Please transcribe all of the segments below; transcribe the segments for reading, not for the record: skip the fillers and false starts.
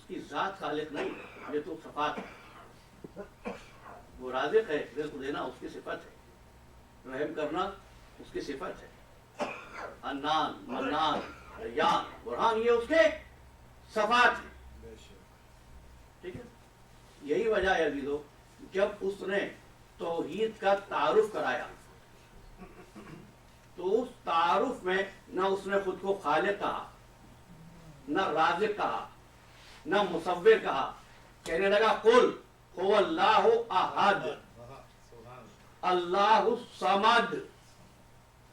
اس کی ذات خالق نہیں ہے، یہ تو صفات ہے. وہ رازق ہے، رزق دینا اس کی صفت ہے، رحم کرنا اس کی صفت ہے، انان منان ریان برہان یہ اس کے صفات ہیں. ٹھیک ہے. یہی وجہ ہے عزیزو، جب اس نے توحید کا تعارف کرایا تو اس تعارف میں نہ اس نے خود کو خالق کہا، نہ رازق کہا، نہ مصور کہا. کہنے لگا قل هو اللہ احد اللہ الصمد.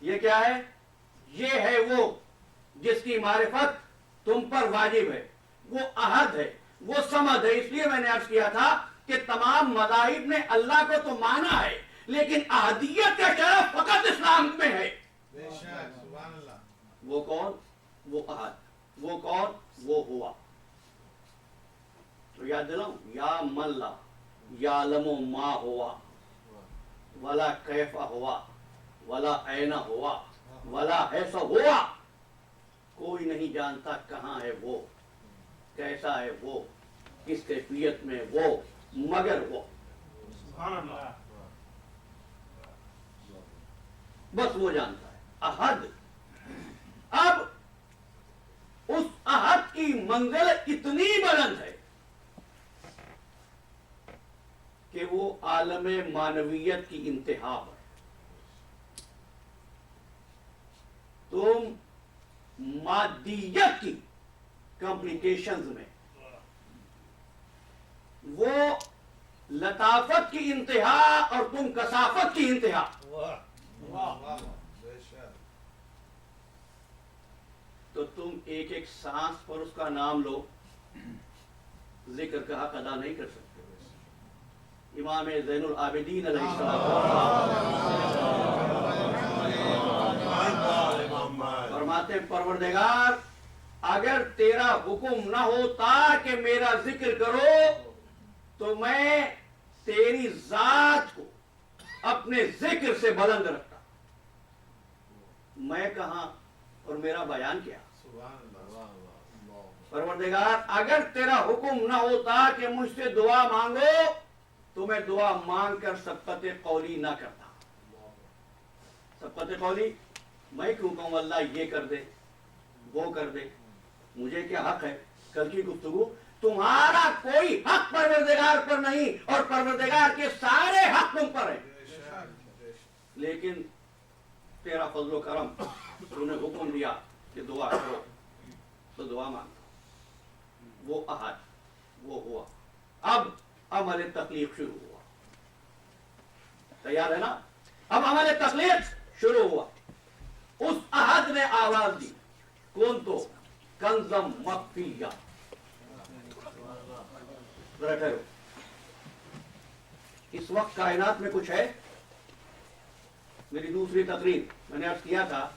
یہ کیا ہے؟ یہ ہے وہ جس کی معرفت تم پر واجب ہے. وہ احد ہے، وہ صمد ہے. اس لیے میں نے عرض کیا تھا کہ تمام مذاہب نے اللہ کو تو مانا ہے، لیکن احدیت کا شرف فقط اسلام میں ہے. وہ کون؟ وہ احد. وہ کون؟ وہ ہوا. تو یاد دلاؤں، یا من لا یعلم ما ہوا ولا کیف ہوا ولا این ہوا ولا حیث ہوا. کوئی نہیں جانتا کہاں ہے وہ، کیسا ہے وہ، کس کیفیت میں وہ، مگر وہ. بس وہ جانتا ہے. احد. اب اس احد کی منزل اتنی بلند ہے کہ وہ عالم معنویت کی انتہا ہے. تم مادیت کی کمپلیکیشنز میں وہ لطافت کی انتہا اور تم کثافت کی انتہا. تو تم ایک ایک سانس پر اس کا نام لو، ذکر کا حق ادا نہیں کر سکتے. امام زین العابدین علیہ السلام فرماتے ہیں پروردگار اگر تیرا حکم نہ ہوتا کہ میرا ذکر کرو تو میں تیری ذات کو اپنے ذکر سے بلند رکھتا. میں کہاں اور میرا بیان کیا. پروردگار اگر تیرا حکم نہ ہوتا کہ مجھ سے دعا مانگو تو میں دعا مانگ کر سبقت قولی نہ کرتا. سبقت قولی میں کیوں کہوں اللہ یہ کر دے وہ کر دے، مجھے کیا حق ہے. کل کی گفتگو تمہارا کوئی حق پروردگار پر نہیں اور پروردگار کے سارے حق تم پر ہیں، لیکن تیرا فضل و کرم تو نے حکم دیا کہ دعا کرو تو دعا مانگو. وہ احد وہ ہوا. اب عمل تخلیق شروع ہوا. تیار ہے نا؟ اب عمل تخلیق شروع ہوا. اس احد نے آواز دی. کون تو؟ کنزم مخفیہ. ذرا ٹھہرو. اس وقت کائنات میں کچھ ہے؟ میری دوسری تقریر میں نے عرض کیا تھا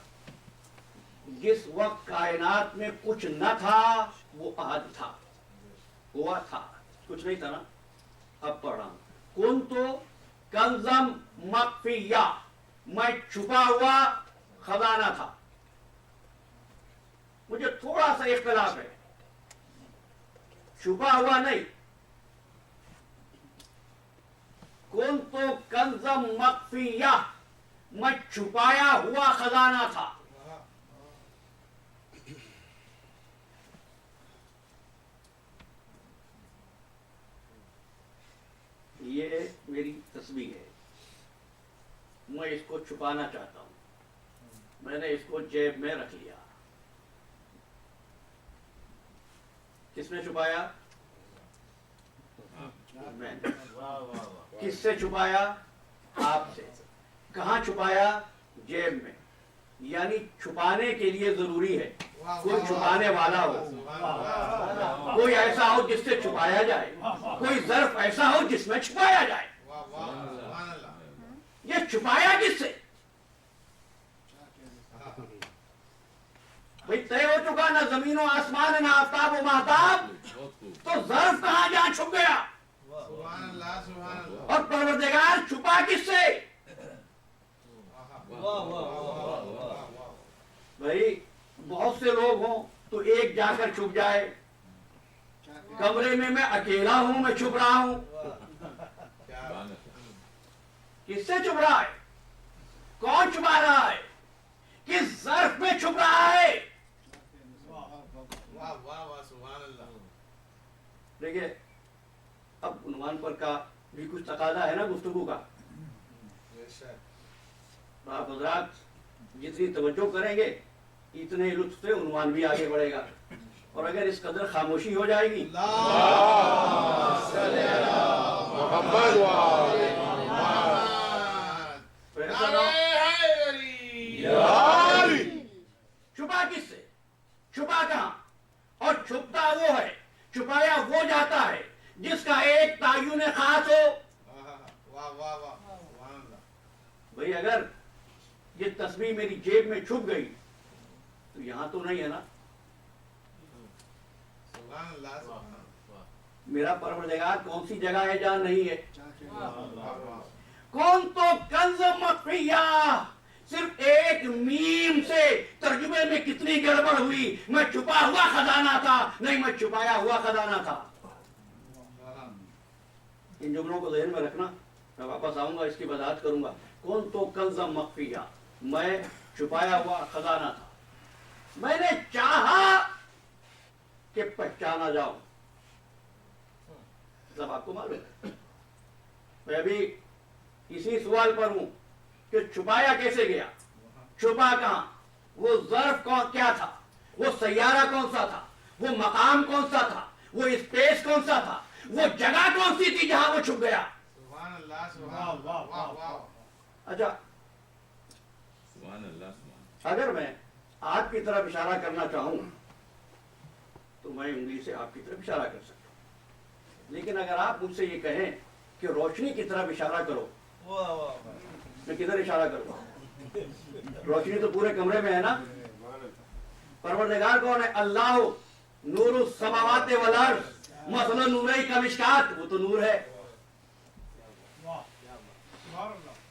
جس وقت کائنات میں کچھ نہ تھا وہ احد تھا. ہوا تھا، کچھ نہیں تھا نا. اب پڑھ رہا ہوں. کون تو کنزم مخفیہ، میں چھپا ہوا خزانہ تھا. مجھے تھوڑا سا اختلاف ہے، چھپا ہوا نہیں. کون تو کنزم مخفیہ، میں چھپایا ہوا خزانہ تھا. یہ میری تسبیح ہے، میں اس کو چھپانا چاہتا ہوں. میں نے اس کو جیب میں رکھ لیا. کس نے چھپایا؟ میں نے. کس سے چھپایا؟ آپ سے. کہاں چھپایا؟ جیب میں. یعنی چھپانے کے لیے ضروری ہے کوئی چھپانے والا ہو، کوئی ایسا ہو جس سے چھپایا جائے، کوئی ظرف ایسا ہو جس میں چھپایا جائے. یہ چھپایا کس سے؟ بھئی طے ہو چکا نہ زمین و آسمان نہ آفتاب و مہتاب، تو ظرف کہاں جہاں چھپ گیا. اور پروردگار چھپا کس سے؟ بھئی بہت سے لوگ ہوں تو ایک جا کر چھپ جائے، कमरे में मैं अकेला हूं, मैं छुप रहा हूं। किससे छुप रहा है? कौन छुपा रहा है? किस ज़र्फ में छुप रहा है? देखिए, अब उन्वान पर का भी कुछ तकाजा है ना गुफ्तगू का। आप हज़रात जितनी तवज्जो करेंगे इतने लुत्फ से उन्वान भी आगे बढ़ेगा। और अगर इस कदर खामोशी हो जाएगी छुपा किससे, छुपा कहां? और छुपता वो है, छुपाया वो जाता है जिसका एक तायुन खास हो। भाई अगर ये तस्बीह मेरी जेब में छुप गई तो यहां तो नहीं है ना। मेरा परवरदिगार कौन सी जगह है जहां नहीं है? कौन तो कंज़ मख्फिया, सिर्फ एक मीम से तर्जुमे में कितनी गड़बड़ हुई। मैं छुपा हुआ खजाना था, नहीं मैं छुपाया हुआ खजाना था। इन जुमलों को ज़हन में रखना, मैं वापस आऊंगा इसकी वजाहत करूंगा। कौन तो कंज़ मख्फिया, मैं छुपाया हुआ खजाना था। मैंने चाहा कि पहचाना जाऊं। सब आपको मालूम है, मैं अभी इसी सवाल पर हूं कि छुपाया कैसे गया, छुपा कहां, वो ज़र्फ कौन क्या था, वो सैयारा कौन सा था, वो मकाम कौन सा था, वो स्पेस कौन सा था, वो जगह कौन सी थी जहां वो छुप गया। अच्छा, अगर मैं आपकी तरफ इशारा करना चाहूं तो मैं उंगली से आपकी तरफ इशारा कर सकता हूं, लेकिन अगर आप मुझसे ये कहें कि रोशनी की तरफ इशारा करो, मैं किधर इशारा करूं? रोशनी तो पूरे कमरे में है ना। परवरदिगार कौन है? अल्लाह नूरुस समावाति वल अर्ज़ मसलन नूरई का मिशकात, वो तो नूर है।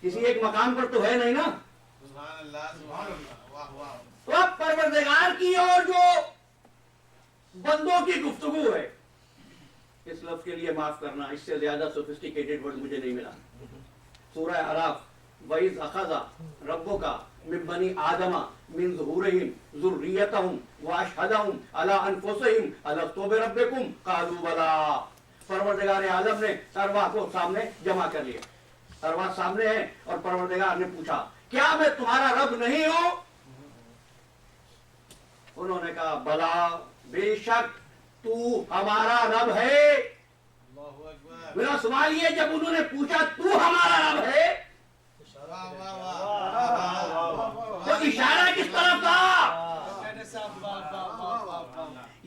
किसी एक मकाम पर तो है नहीं ना। तो अब परवरदिगार की और जो बंदों की गुफ्तगू है, इस लफ्ज के लिए माफ करना, इससे ज्यादा सोफिस्टिकेटेड वर्ड मुझे नहीं मिला। सूरह अराफ, वइज़ अखज़ा रब्बुका मिन बनी आदमा मिन ज़ुहूरिहिम ज़ुर्रियतहुम व अशहदहुम अला अनफुसिहिम अलस्तु बिरब्बिकुम क़ालू बला। परवरदिगार आलम ने अरवाह को सामने जमा कर लिया। अरवाह सामने है और परवरदिगार ने पूछा, क्या मैं तुम्हारा रब नहीं हूं? उन्होंने कहा, बला, बेशक तू हमारा रब है। मेरा सवाल ये, जब उन्होंने पूछा तू हमारा रब है, तो इशारा किस तरफ था?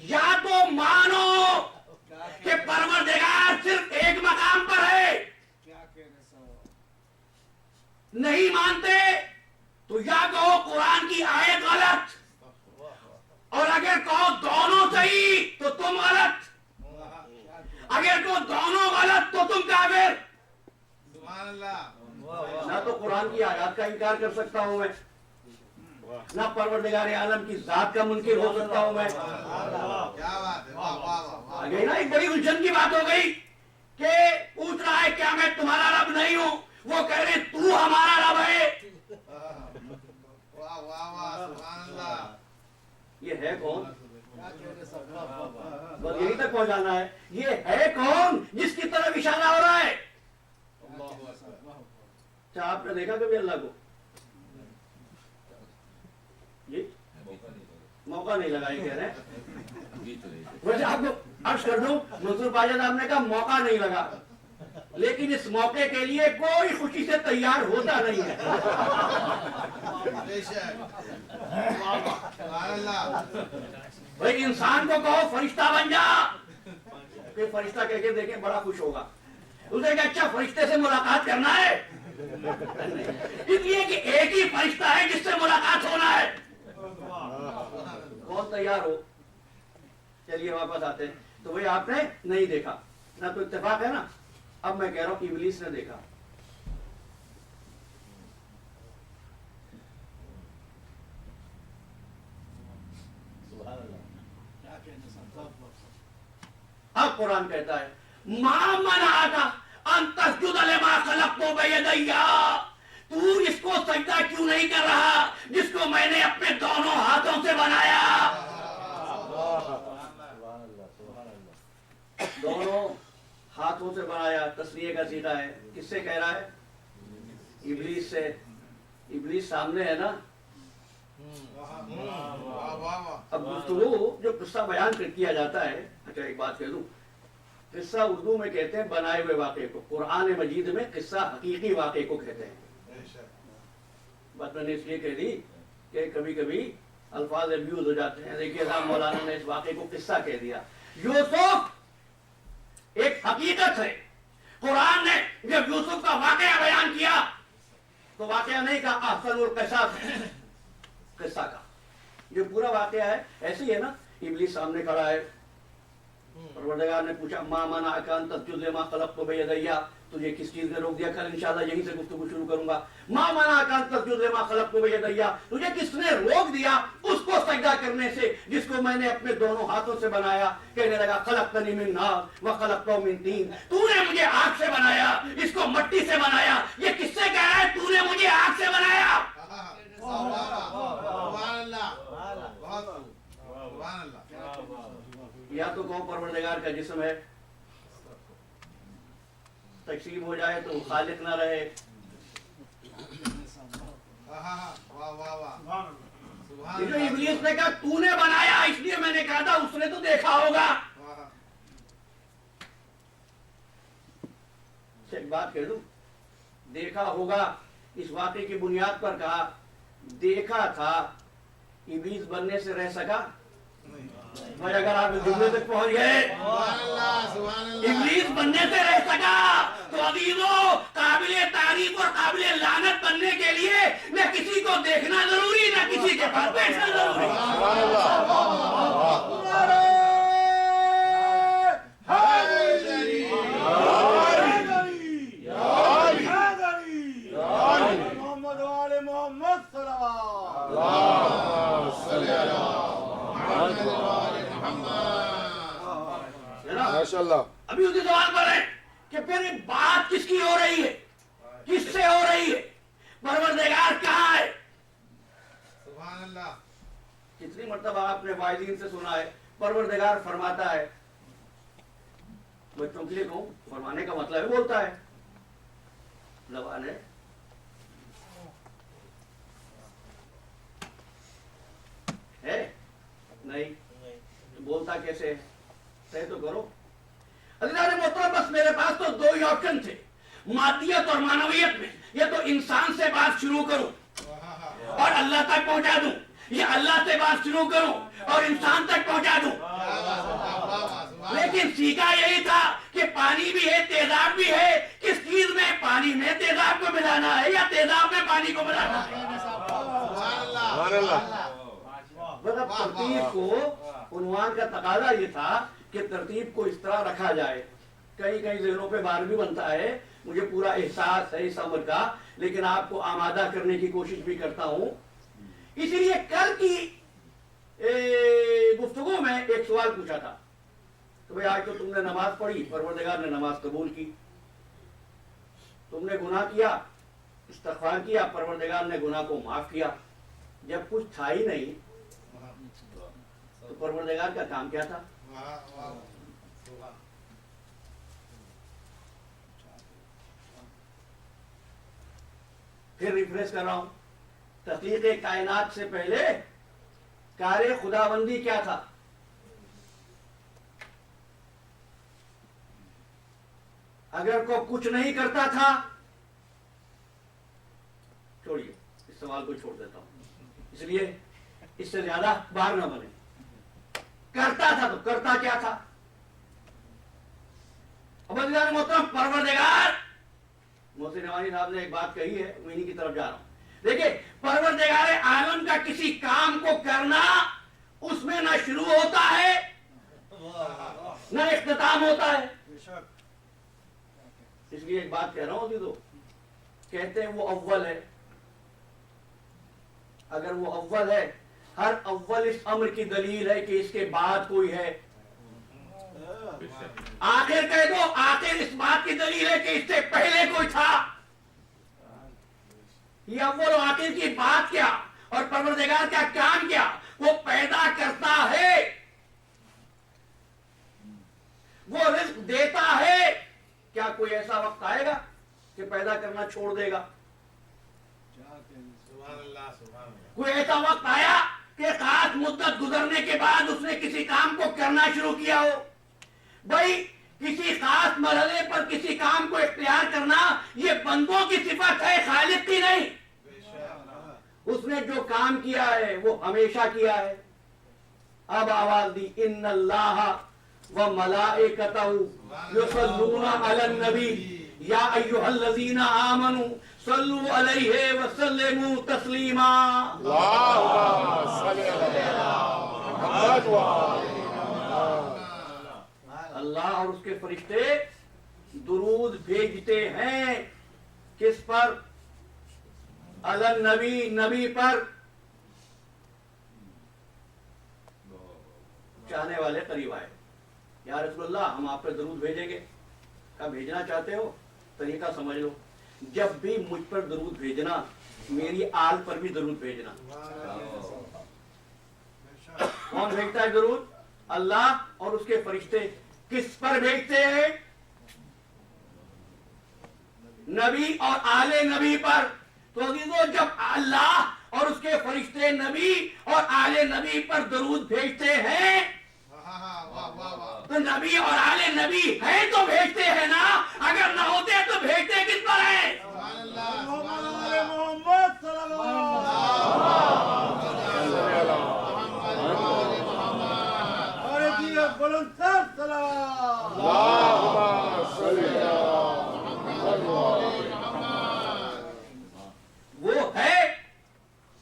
या तो मानो कि परवरदिगार सिर्फ एक मकाम पर है, नहीं मानते तो या कहो कुरान की आयत गलत, और अगर कहो दोनों सही तो तुम गलत, अगर तो दोनों गलत तो तुम काफिर। ना तो कुरान की आयत का इनकार कर सकता हूं मैं, ना परवरदिगार आलम की जात का मुनकिर हो सकता हूं मैं। आगे ना एक बड़ी उलझन की बात हो गई कि पूछ रहा है क्या मैं तुम्हारा रब नहीं हूं, वो कह रहे तू हमारा रब है। ये है कौन? बस यही तक पहुंचाना है। ये है कौन जिसकी तरफ इशारा हो रहा है? क्या आपने देखा कभी अल्लाह को? ये मौका नहीं लगा, ये कह रहे हैं। वैसे आपको अर्ज कर दूं, मंसूर पाजा साहब ने कहा मौका नहीं लगा, लेकिन इस मौके के लिए कोई खुशी से तैयार होता नहीं है। भाई इंसान को कहो फरिश्ता बन जा, कि फरिश्ता कह के देखें बड़ा खुश होगा। उसे क्या अच्छा फरिश्ते से मुलाकात करना है? इसलिए कि एक ही फरिश्ता है जिससे मुलाकात होना है। कौन तैयार हो? चलिए वापस आते हैं। तो भाई आपने नहीं देखा ना, तो इत्तेफाक है ना। अब मैं कह रहा हूं कि इब्लीस ने देखा। قرآن کہتا ہے ما منعک ان تسجد لما خلقت بیدیا، تو اس کو سجدہ کیوں نہیں کر رہا جس کو میں نے اپنے دونوں ہاتھوں سے بنایا؟ دونوں ہاتھوں سے بنایا تصنیہ کا صیغہ ہے، کس سے کہہ رہا ہے؟ ابلیس سے۔ ابلیس سامنے ہے نا۔ اب گفتگو جو قصہ بیان کیا جاتا ہے، اچھا ایک بات کہہ دوں، قصہ اردو میں کہتے ہیں بنائے ہوئے واقعے کو، قرآن مجید میں قصہ حقیقی واقعے کو کہتے ہیں۔ بات میں نے اس لیے کہہ دی کہ کبھی کبھی الفاظ ابیوز ہو جاتے ہیں۔ دیکھیے صاحب مولانا نے اس واقعے کو قصہ کہہ دیا۔ یوسف ایک حقیقت ہے۔ قرآن نے جب یوسف کا واقعہ بیان کیا تو واقعہ نہیں کہا احسن القصص، قصہ کا جو پورا واقعہ ہے ایسے ہی ہے نا۔ ابلیس سامنے کھڑا ہے، پروردگار نے پوچھا ما منعک ان تسجد لما خلقت بیدیا، تجھے کس چیز نے روک دیا؟ کل انشاءاللہ یہیں سے گفتگو شروع کروں گا۔ ما منعک ان تسجد لما خلقت بیدیا، تجھے کس نے روک دیا اس کو سجدہ کرنے سے جس کو میں نے اپنے دونوں ہاتھوں سے بنایا؟ کہنے لگا خلقتنی من نار وخلقتہ من طین، تو نے مجھے آگ سے بنایا، اس کو مٹی سے بنایا۔ یہ کس سے کہہ رہا ہے تو نے مجھے آگ سے بنایا؟ یا تو کہو پروردگار کا جسم ہے، تقسیم ہو جائے تو خالق نہ رہے۔ یہ جو ابلیس نے کہا تو نے بنایا اس لیے میں نے کہا تھا، اس نے تو دیکھا ہوگا۔ ایک بات کہہ دوں، دیکھا ہوگا اس واقعے کی بنیاد پر کہا، دیکھا تھا ابلیس بننے سے رہ سکا؟ بھائی اگر آپ جملے تک پہنچ گئے ابلیس بننے سے رہ سکا تو عزیزو قابل تعریف اور قابل لعنت بننے کے لیے نہ کسی کو دیکھنا ضروری نہ کسی کے پاس بیٹھنا ضروری۔ ابھی اسی سوال پر ہے کہ پھر بات کس کی ہو رہی ہے، کس سے ہو رہی ہے؟ پروردگار کہاں ہے؟ سبحان اللہ۔ کتنی مرتبہ آپ نے واعظین سے سنا ہے پروردگار فرماتا ہے، بچوں کے لیے کہوں فرمانے کا مطلب ہے بولتا ہے، زبان ہے نہیں بولتا کیسے ہے؟ طے تو کرو۔ عزیزان محترم بس میرے پاس تو دو ہی آپشن تھے، مادیت اور معنویت میں، یا تو انسان سے بات شروع کروں اور اللہ تک پہنچا دوں، یا اللہ سے بات شروع کروں اور انسان تک پہنچا دوں۔ لیکن سیکھا یہی تھا کہ پانی بھی ہے تیزاب بھی ہے، کس چیز میں؟ پانی میں تیزاب کو ملانا ہے یا تیزاب میں پانی کو ملانا ہے؟ ترتیب کو عنوان کا تقاضا یہ تھا کہ ترتیب کو اس طرح رکھا جائے۔ کئی کئی ذہنوں پہ بار بھی بنتا ہے، مجھے پورا احساس ہے اس امر کا، لیکن آپ کو آمادہ کرنے کی کوشش بھی کرتا ہوں۔ اسی لیے کل کی گفتگو میں ایک سوال پوچھا تھا کہ بھئی آج تو تم نے نماز پڑھی، پروردگار نے نماز قبول کی، تم نے گناہ کیا، استغفار کیا، پروردگار نے گناہ کو معاف کیا، جب کچھ تھا ہی نہیں تو پروردگار کا کام کیا تھا؟ پھر ریفریش کر رہا ہوں، تخلیق کائنات سے پہلے کار خداوندی کیا تھا؟ اگر کوئی کچھ نہیں کرتا تھا، چھوڑیے اس سوال کو چھوڑ دیتا ہوں، اس لیے اس سے زیادہ باہر نہ بنے۔ کرتا تھا تو کرتا کیا تھا؟ اب عزیزان محترم پروردگار، محسن نعمانی صاحب نے ایک بات کہی ہے، میں انہی کی طرف جا رہا ہوں۔ دیکھیں پروردگار عالم کا کسی کام کو کرنا، اس میں نہ شروع ہوتا ہے نہ اختتام ہوتا ہے۔ اس لیے ایک بات کہہ رہا ہوں عزیزو، کہتے ہیں وہ اول ہے، اگر وہ اول ہے، ہر اول اس امر کی دلیل ہے کہ اس کے بعد کوئی ہے۔ آخر کہہ دو، آخر اس بات کی دلیل ہے کہ اس سے پہلے کوئی تھا. یہ اول و آخر کی بات کیا اور پروردگار کا کام کیا؟ وہ پیدا کرتا ہے، وہ رزق دیتا ہے. کیا کوئی ایسا وقت آئے گا کہ پیدا کرنا چھوڑ دے گا؟ کوئی ایسا وقت آیا کہ خاص مدت گزرنے کے بعد اس نے کسی کام کو کرنا شروع کیا ہو؟ بھائی کسی خاص مرحلے پر کسی کام کو اختیار کرنا یہ بندوں کی صفت ہے، خالق کی نہیں. اس نے جو کام کیا ہے وہ ہمیشہ کیا ہے. اب آواز دی، ان اللہ وملائکتہ یصلون علی النبی یا ایھا الذین آمنوا صلوا علیہ وسلموا تسلیما. اللہم صلی اللہ اللہ اور اس کے فرشتے درود بھیجتے ہیں کس پر؟ علی النبی، نبی پر. چاہنے والے قریب آئے، یا رسول اللہ ہم آپ پہ درود بھیجیں گے. کیا بھیجنا چاہتے ہو؟ طریقہ سمجھ لو، جب بھی مجھ پر درود بھیجنا میری آل پر بھی درود بھیجنا. کون بھیجتا ہے درود؟ اللہ اور اس کے فرشتے. کس پر بھیجتے ہیں؟ نبی اور آل نبی پر. تو عزیزو جب اللہ اور اس کے فرشتے نبی اور آل نبی پر درود بھیجتے ہیں تو نبی اور آل نبی ہیں تو بھیجتے ہیں نا. اگر نہ ہوتے تو بھیجتے کس پر ہیں؟ محمد صلی اللہ وہ ہے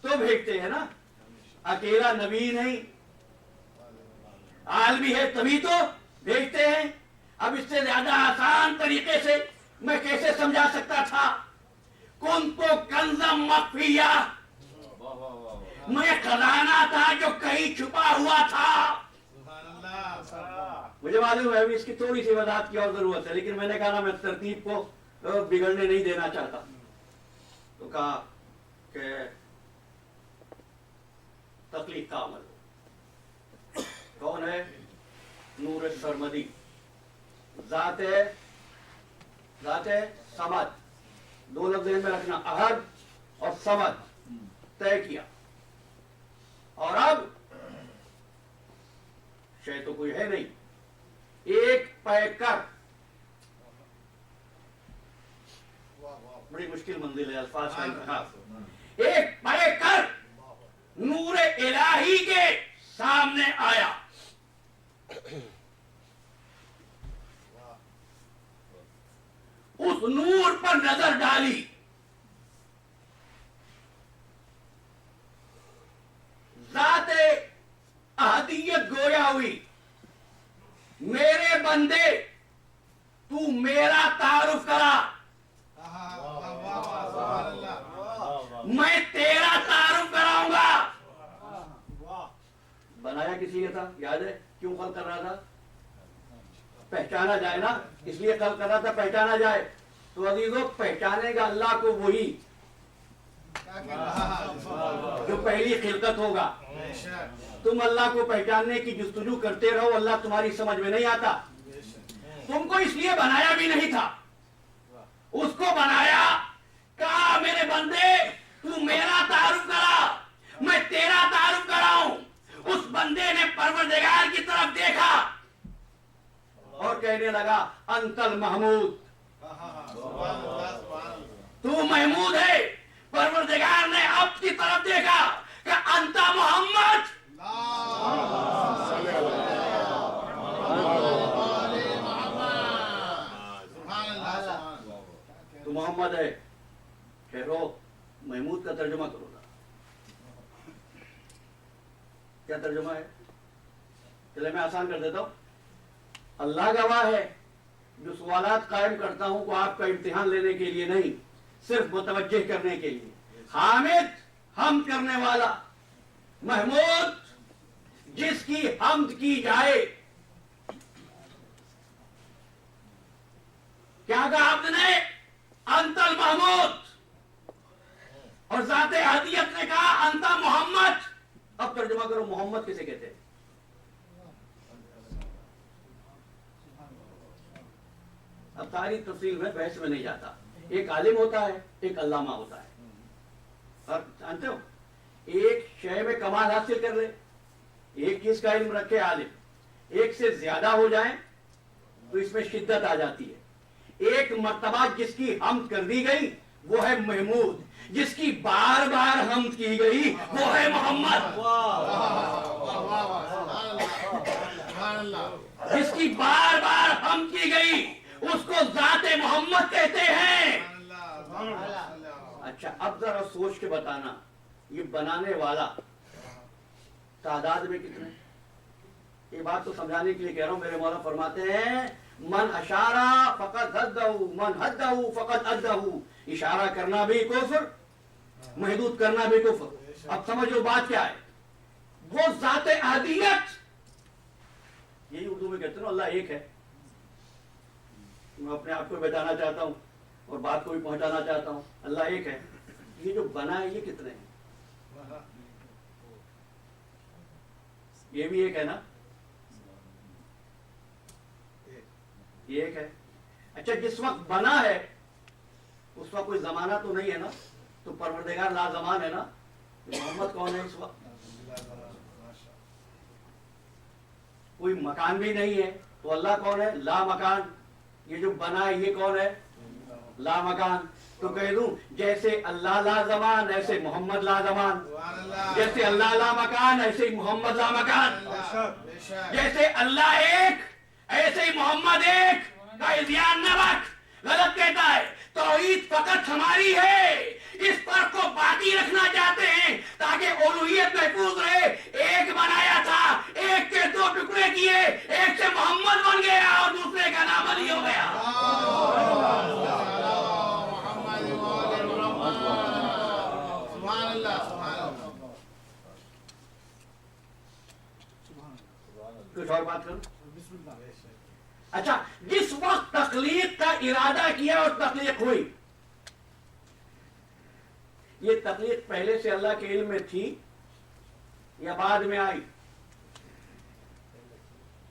تو بھیجتے ہیں نا. اکیلا نبی نہیں، آل بھی ہے تبھی تو بھیجتے ہیں. اب اس سے زیادہ آسان طریقے سے میں کیسے سمجھا سکتا تھا؟ کنت کنزم مخفیہ، میں خزانہ تھا جو کہیں چھپا ہوا تھا. مجھے معلوم ہے ابھی اس کی تھوڑی سی وضاحت کی اور ضرورت ہے، لیکن میں نے کہا نا میں ترتیب کو بگڑنے نہیں دینا چاہتا. تو کہا کہ تخلیق کا عمل کون ہے؟ نور سرمدی، ذات سمد. دو لفظ ذہن میں رکھنا، احد اور سمد طے کیا. اور اب شے تو کوئی ہے نہیں، ایک پیکر. بڑی مشکل منزل ہے الفاظ کا انتخاب. ایک پیکر نور الہی کے سامنے آیا. اس نور پر نظر ڈالی، ذات احدیت گویا ہوئی، میرے بندے تو میرا تعارف کرا، میں تیرا تعارف کراؤں گا. بنایا کسی کا تھا؟ یاد ہے کیوں خلق کر رہا تھا؟ پہچانا جائے نا، اس لیے خلق کر رہا تھا پہچانا جائے. تو عزیزو پہچانے گا اللہ کو وہی جو پہلی خلقت ہوگا. تم اللہ کو پہچاننے کی جستجو کرتے رہو، اللہ تمہاری سمجھ میں نہیں آتا. تم کو اس لیے بنایا بھی نہیں تھا، اس کو بنایا، کہا میرے بندے تو میرا تعارف کرا، میں تیرا تعارف کراؤں. اس بندے نے پروردگار کی طرف دیکھا اور کہنے لگا انت المحمود، تو محمود ہے. پروردگار نے اب کی طرف دیکھا کہ انت محمد. تو محمد ہے، ٹھہرو، محمود کا ترجمہ کرو نا. کیا ترجمہ ہے؟ چلے میں آسان کر دیتا ہوں. اللہ گواہ ہے جو سوالات قائم کرتا ہوں کو آپ کا امتحان لینے کے لیے نہیں، صرف متوجہ کرنے کے لیے. حامد حمد کرنے والا، محمود جس کی حمد کی جائے. क्या कहा आपने? अंतल महमूद। और ज़ाते अहदियत ने कहा अंता मोहम्मद। अब तर्जुमा करो, मोहम्मद किसे कहते हैं? अब सारी तफसील में बहस में नहीं जाता। एक आलिम होता है, एक अल्लामा होता है। और जानते हो, एक शय में कमाल हासिल कर ले, एक चीज का इल्म रखे आलिम, एक से ज्यादा हो जाए तो इसमें शिद्दत आ जाती है। एक मर्तबा जिसकी हमद कर दी गई वो है महमूद, जिसकी बार बार हमद की गई वो है मोहम्मद। जिसकी बार बार हमद की गई उसको ज़ाते मोहम्मद कहते हैं। अच्छा, अब जरा सोच के बताना, ये बनाने वाला तादाद में कितने? ये बात तो समझाने के लिए कह रहा हूं। मेरे मौला फरमाते हैं मन अशारा फकत हद्दहू, मन हद्दहू फकत अद्दहू। इशारा करना भी कुफ्र, महदूद करना भी कुफ्र। अब समझो बात क्या है। वो ज़ाते अहदियत, यही उर्दू में कहते हैं अल्लाह एक है। मैं अपने आप को बताना चाहता हूं और बात को भी पहुंचाना चाहता हूं, अल्लाह एक है। ये जो बना है ये कितने हैं? ये भी एक है ना? ये एक है। अच्छा, जिस वक्त बना है उस वक्त कोई जमाना तो नहीं है ना? तो परवरदिगार लाजमान है ना? मोहम्मद कौन है इस वक्त? कोई मकान भी नहीं है तो अल्लाह कौन है? ला मकान। ये जो बना है ये कौन है? ला मकान। तो कह दूं जैसे अल्लाह ला जमान ऐसे मोहम्मद ला जमान, जैसे अल्लाह ला मकान ऐसे ही मोहम्मद ला मकान, जैसे अल्लाह एक ऐसे ही मोहम्मद एक। का ध्यान न रख, गलत कहता है। तौहीद फकत हमारी है, इस फर्क को बाकी रखना चाहते हैं ताकि उलूहियत महफूज रहे। एक बनाया था, एक के दो टुकड़े किए, एक से मोहम्मद बन गया और दूसरे का नाम अली हो गया। कुछ और बात करो। अच्छा, जिस वक्त तख्लीक का इरादा किया और तख्लीक हुई, ये तख्लीक पहले से अल्लाह के इल्म में थी या बाद में आई?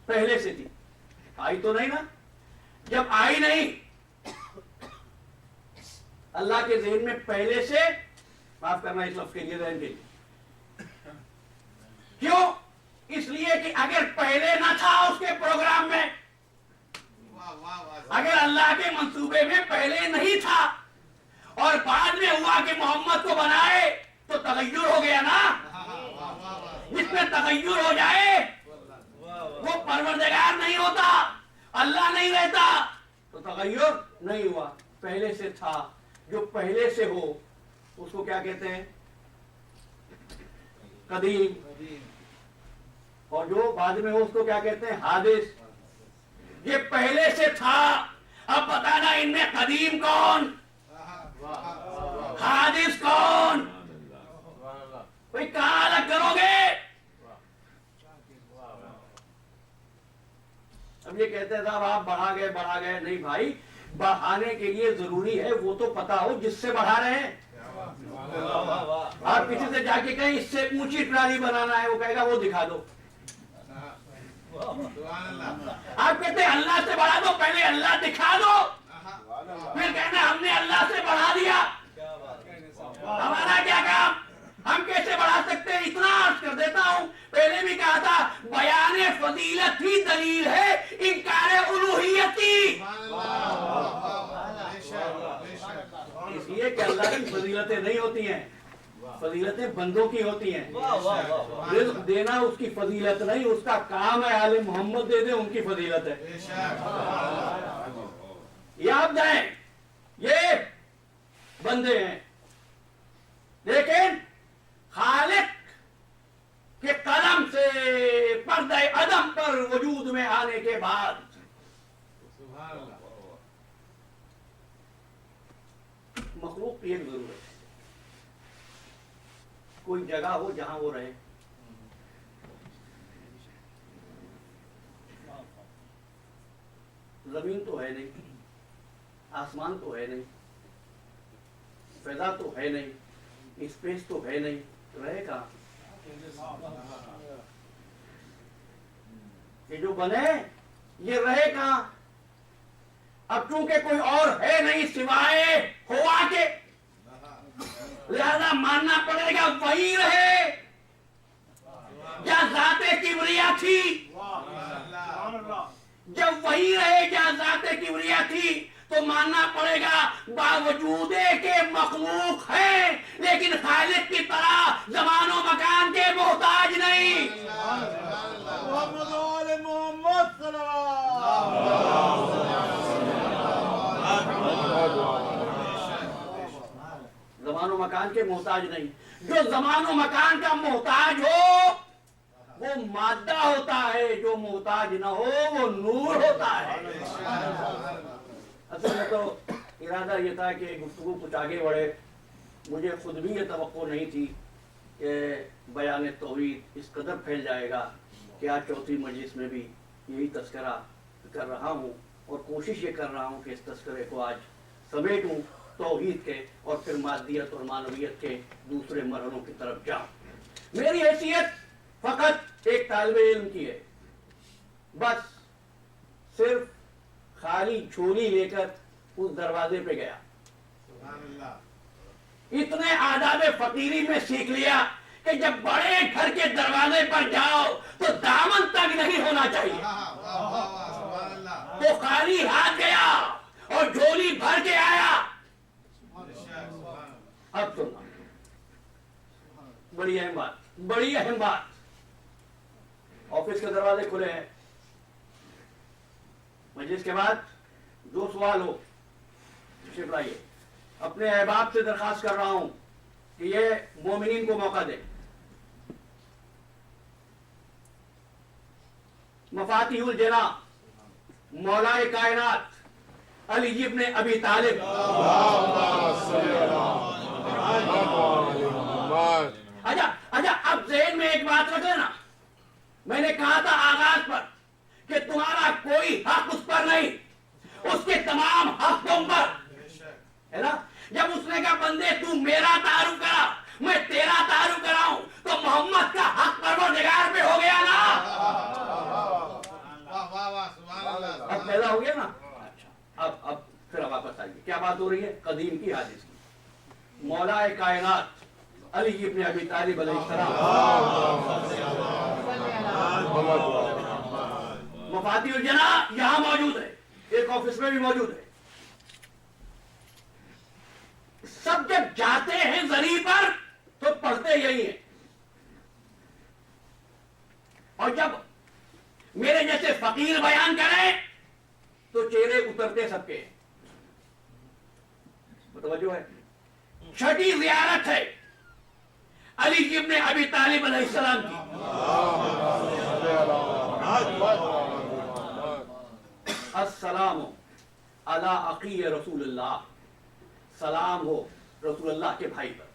पहले से थी। आई तो नहीं ना? जब आई नहीं, अल्लाह के ज़हन में पहले से, माफ करना इस लफ्ज़ के लिए, ज़हन के लिए, क्यों? इसलिए कि अगर पहले ना था उसके प्रोग्राम में, अगर अल्लाह के मंसूबे में पहले नहीं था और बाद में हुआ कि मोहम्मद को बनाए तो तगय्युर हो गया ना? जिसमें तगय्युर हो जाए वो परवरदिगार नहीं होता, अल्लाह नहीं रहता। तो तगय्युर नहीं हुआ, पहले से था। जो पहले से हो उसको क्या कहते हैं? कदीम। और जो बाद में हो उसको क्या कहते हैं? हादिस। ये पहले से था। अब बताना इनमें कदीम कौन, हादिस कौन? भाई कहां अलग करोगे? अब ये कहते हैं साहब आप बढ़ा गए। नहीं भाई, बढ़ाने के लिए जरूरी है वो तो पता हो जिससे बढ़ा रहे हैं। आप किसी से जाके कहें इससे ऊंची ट्राली बनाना है, वो कहेगा वो दिखा दो। आप कहते हैं अल्लाह से बढ़ा दो, पहले अल्लाह दिखा दो, फिर कहना हमने अल्लाह से बढ़ा दिया। हमारा क्या काम? हम कैसे बढ़ा सकते हैं? इतना अर्ज कर देता हूं, पहले भी कहा था बयान फजीलत ही दलील है इनकार उलूहियत की। इसलिए कि अल्लाह की फजीलतें नहीं होती हैं, फजीलतें बंदों की होती हैं। रिज़्क़ देना उसकी फजीलत नहीं, उसका काम है। आले मोहम्मद दे दे, उनकी फजीलत है। ये आप जाएं, ये बंदे हैं, लेकिन खालिक के कलम से पर्दे अदम पर वजूद में आने के बाद मखलूक की एक जरूरत है, कोई जगह हो जहां वो रहे। जमीन तो है नहीं, आसमान तो है नहीं, फैजा तो है नहीं, स्पेस तो है नहीं, रहे कहाँ? ये जो बने ये रहे कहाँ? अब चूंकि कोई और है नहीं सिवाय हुआ के, लिहाजा मानना पड़ेगा वही रहे। या ज़ाते किबरिया थी, जब वही रहे या ज़ाते किबरिया थी तो मानना पड़ेगा बावजूदे के मखलूक है, लेकिन खालिक की तरह जमानो मकान के मोहताज नहीं। जमानो मकान के मोहताज नहीं। जो जमानो मकान का मोहताज हो वो मादा होता है, जो मोहताज न हो वो नूर होता है। असल में तो इरादा ये था कि गुफ्तगू कुछ आगे बढ़े। मुझे खुद भी ये तवक्को नहीं थी कि बयान तौहीद इस कदर फैल जाएगा कि आज चौथी मजलिस में भी यही तस्करा कर रहा हूँ और कोशिश ये कर रहा हूँ कि इस तस्करे को आज समेटूँ तौहीद के और फिर मादियत और मानवियत के दूसरे मरहलों की तरफ जाऊँ। मेरी हैसियत फकत एक तालिब इल्म की है, बस सिर्फ खाली झोली लेकर उस दरवाजे पे गया, इतने आदाब फकीरी में सीख लिया कि जब बड़े घर के दरवाजे पर जाओ तो दामन तक नहीं होना चाहिए। तो खाली हाथ गया और झोली भर के आया। अब सुनना, बड़ी अहम बात, बड़ी अहम बात। ऑफिस के दरवाजे खुले हैं, मजलिस के बाद जो सवाल हो शिफराइए। अपने अहबाब से दरखास्त कर रहा हूं कि ये मोमिनीन को मौका दे। मफातिहुल जना मौलाए कायनात अली इब्न अबी तालिब, अच्छा अच्छा, अब ज़हन में एक बात रख लेना, मैंने कहा था आगाज पर कि तुम्हारा कोई हक उस पर नहीं, उसके तमाम हक तुम पर है ना। जब उसने कहा बंदे तू मेरा तारुफ करा मैं तेरा तारुफ कराऊं, तो मोहम्मद का हक परवरदिगार पे हो गया ना। अब पैदा हो गया ना। अच्छा, अब फिर वापस आइए, क्या बात हो रही है? कदीम की हादिस की। मौलाए कायनात अली इब्न अबी तालिब अलैहिस्सलाम मफातिहुल जना यहां मौजूद है, एक ऑफिस में भी मौजूद है। सब जब जाते हैं जरी पर तो पढ़ते यही है, और जब मेरे जैसे फकीर बयान करें तो चेहरे उतरते सबके। मतवज्जो है। छठी ज़ियारत है अली इब्न अबी तालिब अलैहिस्सलाम की। अस्सलामु अला अखी रसूलुल्लाह, सलाम हो रसूलुल्लाह के भाई पर।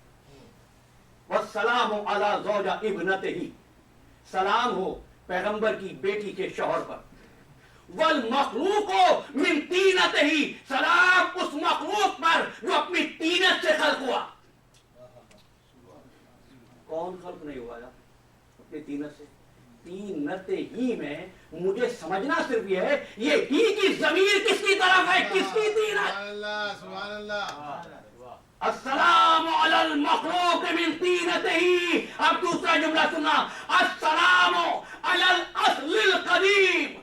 वस्सलामु अला ज़ौजा इब्नतिही, सलाम हो पैगंबर की बेटी के शौहर पर। वल मखलूको मिन तीनतिही, सलाम उस मखलूक पर जो अपनी तीनत से खल्क हुआ। कौन खल्क नहीं हुआ था अपनी तीनत से? तीनत ही में मुझे समझना सिर्फ ये है, ये ही की ज़मीर किसकी तरफ है, किसकी तीनत? सुभान अल्लाह। अस्सलामु अलल मखलूक मिन तीनतिही। अब दूसरा जुमला सुनना, अस्सलामु अलल अस्लिल कदीम,